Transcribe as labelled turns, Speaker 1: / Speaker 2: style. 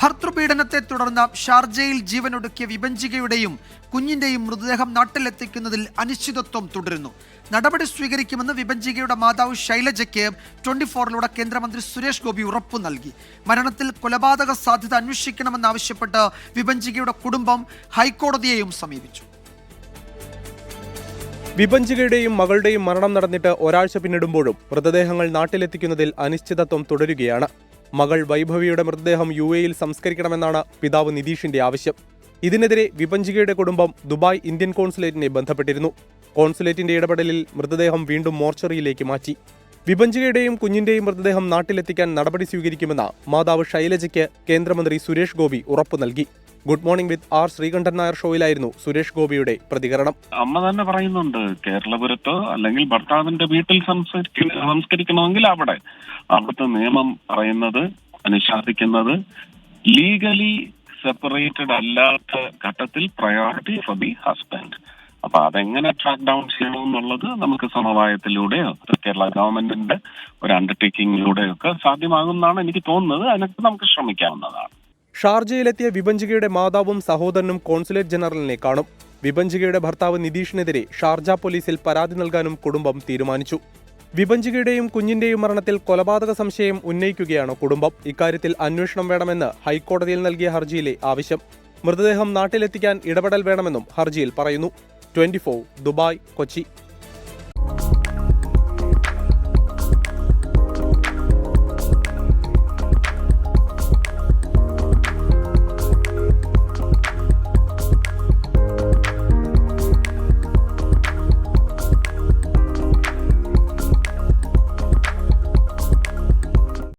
Speaker 1: ഭർതൃപീഡനത്തെ തുടർന്ന് ഷാർജയിൽ ജീവനൊടുക്കിയ വിഭജികയുടെയും കുഞ്ഞിന്റെയും മൃതദേഹം നാട്ടിലെത്തിക്കുന്നതിൽ അനിശ്ചിതത്വം തുടരുന്നു. നടപടി സ്വീകരിക്കുമെന്ന് വിഭജികയുടെ മാതാവ് ശൈലജയ്ക്ക് 24-ലൂടെ കേന്ദ്രമന്ത്രി സുരേഷ് ഗോപി ഉറപ്പു നൽകി. മരണത്തിൽ കൊലപാതക സാധ്യത അന്വേഷിക്കണമെന്നാവശ്യപ്പെട്ട് വിഭജികയുടെ കുടുംബം ഹൈക്കോടതിയെയും സമീപിച്ചു.
Speaker 2: വിഭജികയുടെയും മകളുടെയും മരണം നടന്നിട്ട് ഒരാഴ്ച പിന്നിടുമ്പോഴും മൃതദേഹങ്ങൾ നാട്ടിലെത്തിക്കുന്നതിൽ അനിശ്ചിതത്വം തുടരുകയാണ്. മകൾ വൈഭവിയുടെ മൃതദേഹം UAE-യിൽ സംസ്കരിക്കണമെന്നാണ് പിതാവ് നിതീഷിന്റെ ആവശ്യം. ഇതിനെതിരെ വിഭജികയുടെ കുടുംബം ദുബായ് ഇന്ത്യൻ കോൺസുലേറ്റിനെ ബന്ധപ്പെട്ടിരുന്നു. കോൺസുലേറ്റിന്റെ ഇടപെടലിൽ മൃതദേഹം വീണ്ടും മോർച്ചറിയിലേക്ക് മാറ്റി. വിഭജികയുടെയും കുഞ്ഞിന്റെയും മൃതദേഹം നാട്ടിലെത്തിക്കാൻ നടപടി സ്വീകരിക്കുമെന്ന് മാതാവ് ശൈലജയ്ക്ക് കേന്ദ്രമന്ത്രി സുരേഷ് ഗോപി ഉറപ്പു നൽകി. Good morning with R Sreekandan Nair ഷോയിലായിരുന്നു സുരേഷ് ഗോപിയുടെ പ്രതികരണം.
Speaker 3: അമ്മ തന്നെ പറയുന്നുണ്ട്, കേരളപുരത്തോ അല്ലെങ്കിൽ ഭർത്താവിന്റെ വീട്ടിൽ സംസ്കരിക്കണമെങ്കിൽ അവിടുത്തെ നിയമം പറയുന്നത്, അനുശാസിക്കുന്നത് ലീഗലി സെപ്പറേറ്റഡ് അല്ലാത്ത ഘട്ടത്തിൽ പ്രയോറിറ്റി ഫോർ ദി ഹസ്ബൻഡ്. അപ്പൊ അതെങ്ങനെ ട്രാക്ക് ഡൗൺ ചെയ്യണമെന്നുള്ളത് നമുക്ക് സമവായത്തിലൂടെയോ കേരള ഗവൺമെന്റിന്റെ ഒരു അണ്ടർടേക്കിങ്ങിലൂടെയോ ഒക്കെ സാധ്യമാകുമെന്നാണ് എനിക്ക് തോന്നുന്നത്. അതിനൊക്കെ നമുക്ക് ശ്രമിക്കാവുന്നതാണ്.
Speaker 2: ഷാർജയിലെത്തിയ വിഭജികയുടെ മാതാവും സഹോദരനും കോൺസുലേറ്റ് ജനറലിനെ കാണും. വിഭജികയുടെ ഭർത്താവ് നിതീഷിനെതിരെ ഷാർജ പോലീസിൽ പരാതി നൽകാനും കുടുംബം തീരുമാനിച്ചു. വിഭജികയുടെയും കുഞ്ഞിന്റെയും മരണത്തിൽ കൊലപാതക സംശയം ഉന്നയിക്കുകയാണ് കുടുംബം. ഇക്കാര്യത്തിൽ അന്വേഷണം വേണമെന്ന് ഹൈക്കോടതിയിൽ നൽകിയ ഹർജിയിലെ ആവശ്യം. മൃതദേഹം നാട്ടിലെത്തിക്കാൻ ഇടപെടൽ വേണമെന്നും ഹർജിയിൽ പറയുന്നു. 24 ദുബായ്, കൊച്ചി.